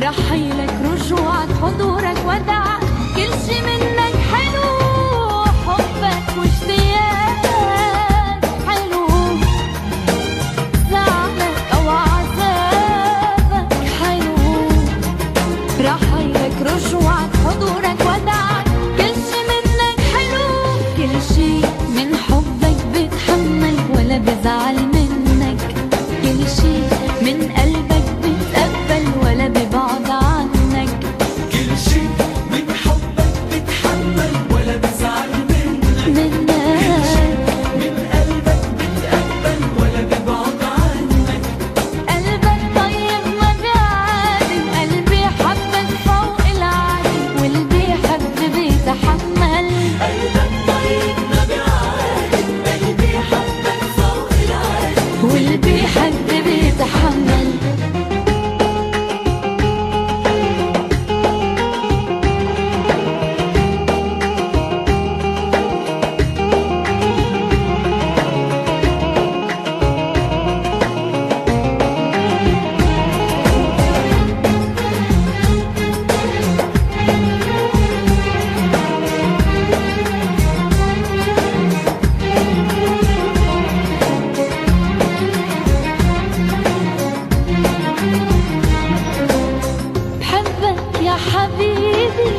رحيلك رجوعك حضورك وداعك كل شي منك حلو، حبك واشتياقك حلو، زعلك أو عذابك حلو، رحيلك رجوعك حضورك وداعك كل شي منك حلو، كل شي من حبك بتحمل ولا بزعل منك، كل شي من قلبك بتقبل ولا ببعد عنك، كل شي من حبك بتحمل ولا بزعل منك، كل شي من قلبك بتقبل ولا ببعد عنك. قلبك طيب ما بيعادي، قلبي حبك فوق العادي، واللي بيحب بيتحمل. قلبك طيب ما بيعادي، قلبي حبك فوق العادي، واللي بيحب بيتحمل. بحبك يا حبيبي